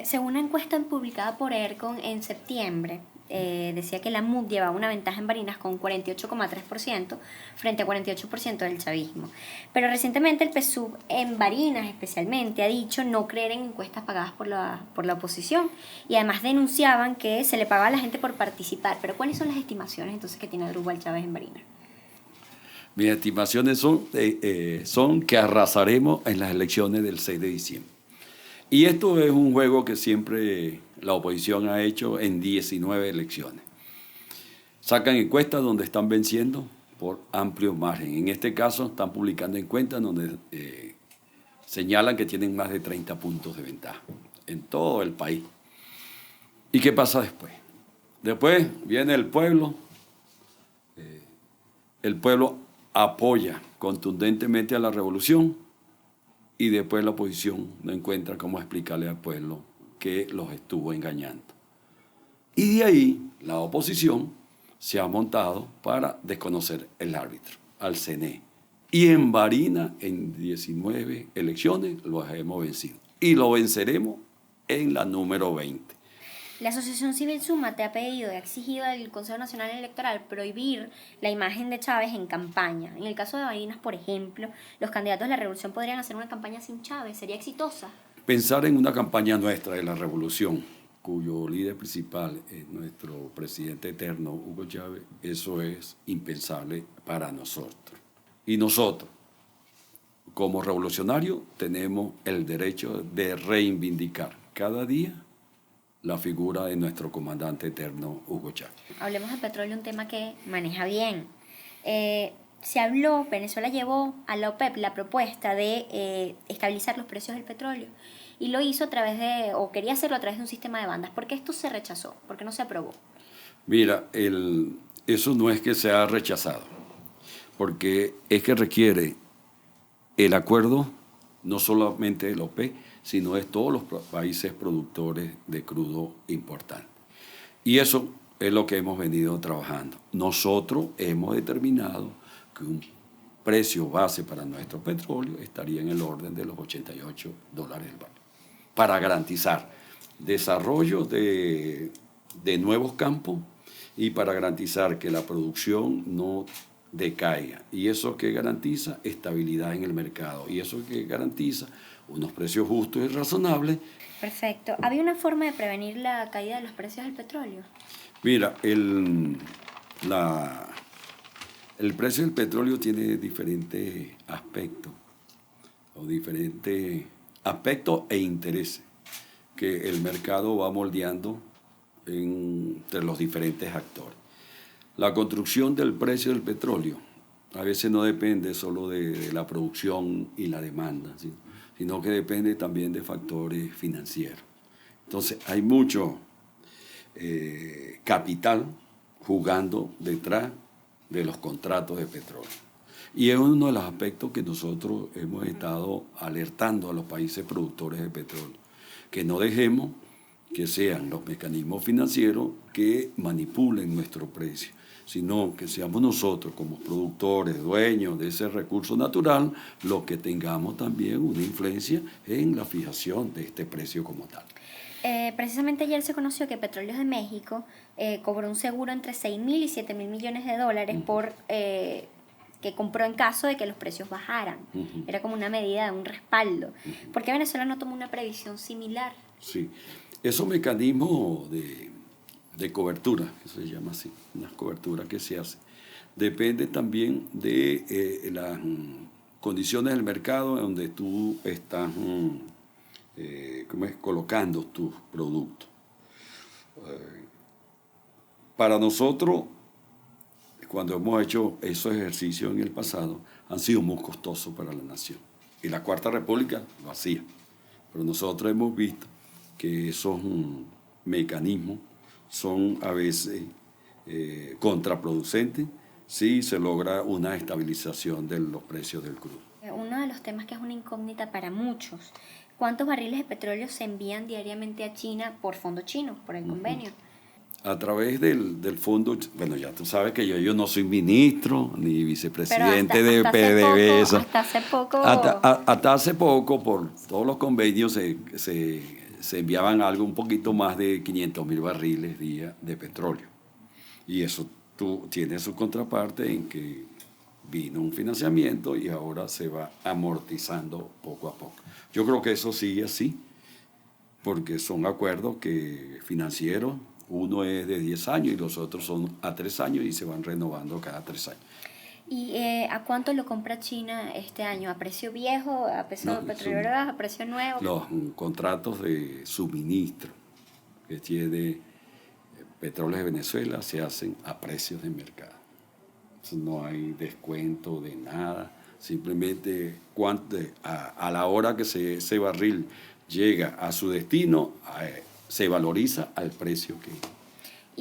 Según una encuesta publicada por ERCON en septiembre, decía que la MUD llevaba una ventaja en Barinas con 48,3% frente a 48% del chavismo. Pero recientemente el PSUV en Barinas especialmente ha dicho no creer en encuestas pagadas por la oposición, y además denunciaban que se le pagaba a la gente por participar. Pero ¿cuáles son las estimaciones entonces que tiene Adrúbal Chávez en Barinas? Mis estimaciones son que arrasaremos en las elecciones del 6 de diciembre. Y esto es un juego que siempre la oposición ha hecho en 19 elecciones. Sacan encuestas donde están venciendo por amplio margen. En este caso están publicando encuestas donde señalan que tienen más de 30 puntos de ventaja en todo el país. ¿Y qué pasa después? Después viene el pueblo. El pueblo apoya contundentemente a la revolución, y después la oposición no encuentra cómo explicarle al pueblo que los estuvo engañando. Y de ahí la oposición se ha montado para desconocer el árbitro, al CNE. Y en Barinas, en 19 elecciones, los hemos vencido. Y lo venceremos en la número 20. La Asociación Civil Súmate ha pedido y ha exigido al Consejo Nacional Electoral prohibir la imagen de Chávez en campaña. En el caso de Barinas, por ejemplo, los candidatos de la revolución podrían hacer una campaña sin Chávez. ¿Sería exitosa? Pensar en una campaña nuestra de la revolución, cuyo líder principal es nuestro presidente eterno, Hugo Chávez, eso es impensable para nosotros. Y nosotros, como revolucionarios, tenemos el derecho de reivindicar cada día la figura de nuestro comandante eterno, Hugo Chávez. Hablemos de petróleo, un tema que maneja bien. Se habló, Venezuela llevó a la OPEP la propuesta de estabilizar los precios del petróleo, y lo hizo a través de, o quería hacerlo a través de un sistema de bandas. ¿Por qué esto se rechazó? ¿Por qué no se aprobó? Mira, eso no es que se ha rechazado, porque es que requiere el acuerdo no solamente de la OPEP, sino de todos los países productores de crudo importantes. Y eso es lo que hemos venido trabajando. Nosotros hemos determinado que un precio base para nuestro petróleo estaría en el orden de los $88 el barril, para garantizar desarrollo de nuevos campos y para garantizar que la producción no decaiga. Y eso que garantiza estabilidad en el mercado, y eso que garantiza unos precios justos y razonables. Perfecto. ¿Había una forma de prevenir la caída de los precios del petróleo? Mira, el precio del petróleo tiene diferentes aspectos, e intereses que el mercado va moldeando entre los diferentes actores. La construcción del precio del petróleo a veces no depende solo de la producción y la demanda, ¿sí?, sino que depende también de factores financieros. Entonces hay mucho capital jugando detrás de los contratos de petróleo. Y es uno de los aspectos que nosotros hemos estado alertando a los países productores de petróleo, que no dejemos que sean los mecanismos financieros que manipulen nuestro precio, sino que seamos nosotros como productores, dueños de ese recurso natural, los que tengamos también una influencia en la fijación de este precio como tal. Precisamente ayer se conoció que Petróleos de México cobró un seguro entre 6.000 y 7.000 millones de dólares por que compró en caso de que los precios bajaran. Era como una medida de un respaldo. ¿Por qué Venezuela no tomó una previsión similar? Sí, esos mecanismos de cobertura, que se llama así, unas coberturas que se hacen, depende también de las condiciones del mercado en donde tú estás colocando tus productos. Para nosotros, cuando hemos hecho esos ejercicios en el pasado, han sido muy costosos para la nación. Y la Cuarta República lo hacía. Pero nosotros hemos visto que esos mecanismos son a veces contraproducentes si se logra una estabilización de los precios del crudo. Uno de los temas que es una incógnita para muchos: ¿cuántos barriles de petróleo se envían diariamente a China por fondo chino, por el convenio? a través del fondo, bueno, ya tú sabes que yo no soy ministro ni vicepresidente de PDVSA. Hasta hace poco. Hasta hace poco, por todos los convenios, se enviaban algo un poquito más de 500.000 barriles día de petróleo. Y eso tiene su contraparte en que vino un financiamiento y ahora se va amortizando poco a poco. Yo creo que eso sigue así, porque son acuerdos financieros. Uno es de 10 años y los otros son a 3 años y se van renovando cada 3 años. ¿Y a cuánto lo compra China este año? ¿A precio viejo? ¿A precio petrolero? ¿A precio nuevo? Los contratos de suministro que tiene Petróleos de Venezuela se hacen a precios de mercado. Entonces no hay descuento de nada. Simplemente a la hora que ese barril llega a su destino, se valoriza al precio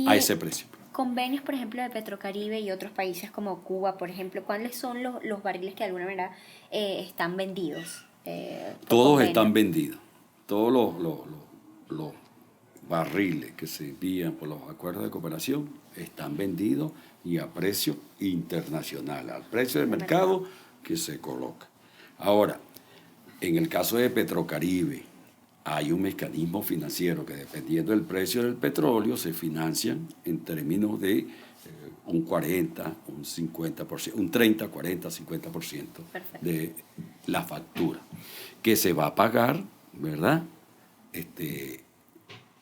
a ese precio. Convenios, por ejemplo, de Petrocaribe y otros países como Cuba, por ejemplo, ¿cuáles son los barriles que de alguna manera están vendidos? Todos están vendidos. Todos los barriles que se envían por los acuerdos de cooperación están vendidos y a precio internacional, al precio del mercado que se coloca. Ahora, en el caso de Petrocaribe, hay un mecanismo financiero que dependiendo del precio del petróleo se financian en términos de un 40, un 50%, un 30, 40, 50% de la factura, que se va a pagar, ¿verdad?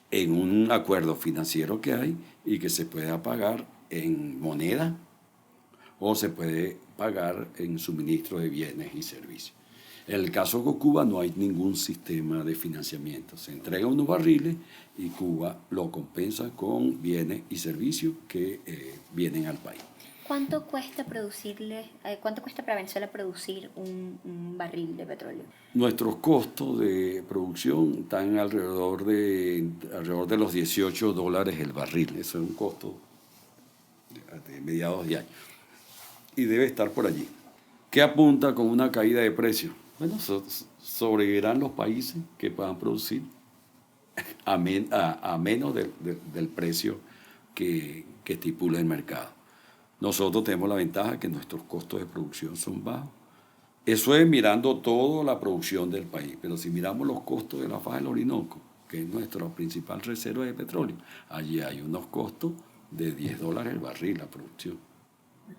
En un acuerdo financiero que hay y que se pueda pagar en moneda o se puede pagar en suministro de bienes y servicios. En el caso de Cuba no hay ningún sistema de financiamiento. Se entregan unos barriles y Cuba lo compensa con bienes y servicios que vienen al país. ¿Cuánto cuesta para Venezuela producir un barril de petróleo? Nuestros costos de producción están alrededor de los $18 el barril. Eso es un costo de mediados de año. Y debe estar por allí. ¿Qué apunta con una caída de precios? Bueno, sobrevivirán los países que puedan producir a menos del precio que estipula el mercado. Nosotros tenemos la ventaja que nuestros costos de producción son bajos. Eso es mirando toda la producción del país, pero si miramos los costos de la faja del Orinoco, que es nuestra principal reserva de petróleo, allí hay unos costos de $10 el barril la producción.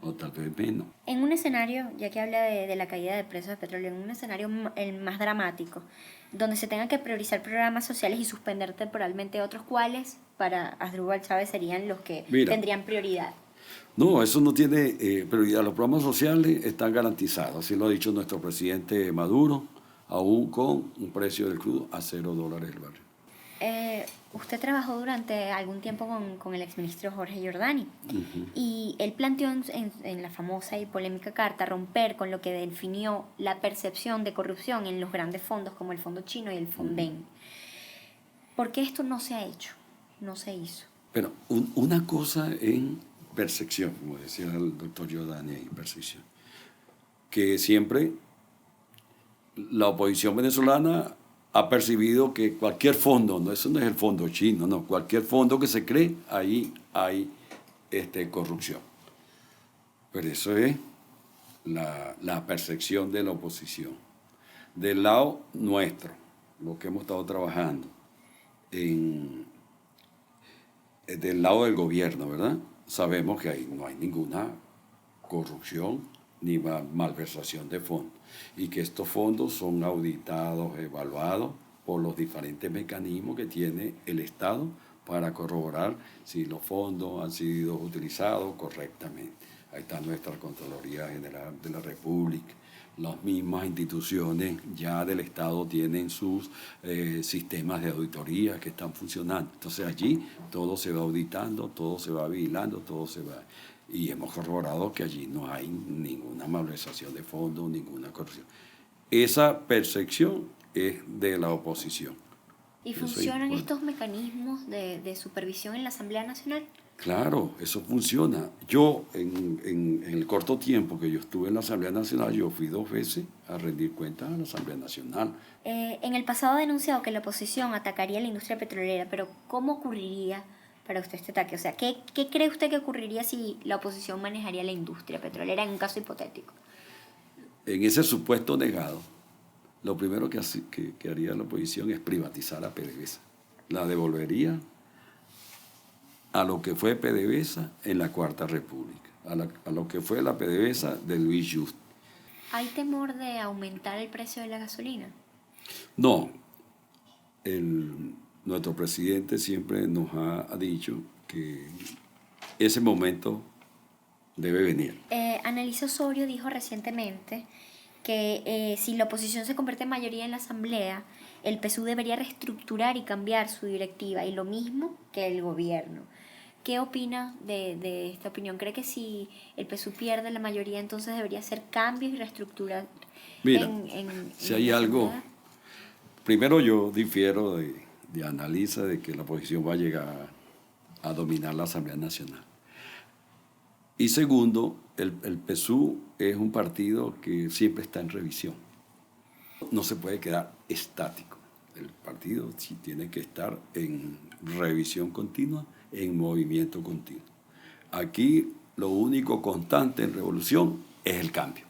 O tal vez menos. En un escenario, ya que habla de la caída de precios de petróleo, en un escenario el más dramático, donde se tengan que priorizar programas sociales y suspender temporalmente otros, ¿cuáles para Asdrúbal Chávez serían los que tendrían prioridad? No, eso no tiene prioridad. Los programas sociales están garantizados, así lo ha dicho nuestro presidente Maduro, aún con un precio del crudo a $0 el barril. Usted trabajó durante algún tiempo con el exministro Jorge Giordani y él planteó en la famosa y polémica carta romper con lo que definió la percepción de corrupción en los grandes fondos como el Fondo Chino y el Fonden. ¿Por qué esto no se ha hecho? No se hizo. Pero una cosa en percepción, como decía el doctor Giordani, en percepción, que siempre la oposición venezolana ha percibido que cualquier fondo, eso no es el fondo chino, no, cualquier fondo que se cree, ahí hay corrupción. Pero eso es la percepción de la oposición. Del lado nuestro, lo que hemos estado trabajando, del lado del gobierno, ¿verdad? Sabemos que no hay ninguna corrupción ni malversación de fondos, y que estos fondos son auditados, evaluados por los diferentes mecanismos que tiene el Estado para corroborar si los fondos han sido utilizados correctamente. Ahí está nuestra Contraloría General de la República. Las mismas instituciones ya del Estado tienen sus sistemas de auditoría que están funcionando. Entonces allí todo se va auditando, todo se va vigilando, todo se va... Y hemos corroborado que allí no hay ninguna malversación de fondos, ninguna corrupción. Esa percepción es de la oposición. ¿Y funcionan estos mecanismos de supervisión en la Asamblea Nacional? Claro, eso funciona. Yo, en el corto tiempo que yo estuve en la Asamblea Nacional, yo fui 2 veces a rendir cuentas a la Asamblea Nacional. En el pasado ha denunciado que la oposición atacaría la industria petrolera, pero ¿cómo ocurriría para usted este ataque? O sea, ¿qué cree usted que ocurriría si la oposición manejaría la industria petrolera en un caso hipotético? En ese supuesto negado, lo primero que haría la oposición es privatizar a PDVSA. La devolvería a lo que fue PDVSA en la Cuarta República, a lo que fue la PDVSA de Luis Just. ¿Hay temor de aumentar el precio de la gasolina? No, nuestro presidente siempre nos ha dicho que ese momento debe venir. Annalisa Osorio dijo recientemente que si la oposición se convierte en mayoría en la Asamblea, el PSUV debería reestructurar y cambiar su directiva, y lo mismo que el gobierno. ¿Qué opina de esta opinión? ¿Cree que si el PSUV pierde la mayoría, entonces debería hacer cambios y reestructurar? Mira, si hay algo, primero yo difiero de Annalisa de que la oposición va a llegar a dominar la Asamblea Nacional. Y segundo, el PSUV es un partido que siempre está en revisión. No se puede quedar estático. El partido sí tiene que estar en revisión continua, en movimiento continuo. Aquí lo único constante en revolución es el cambio.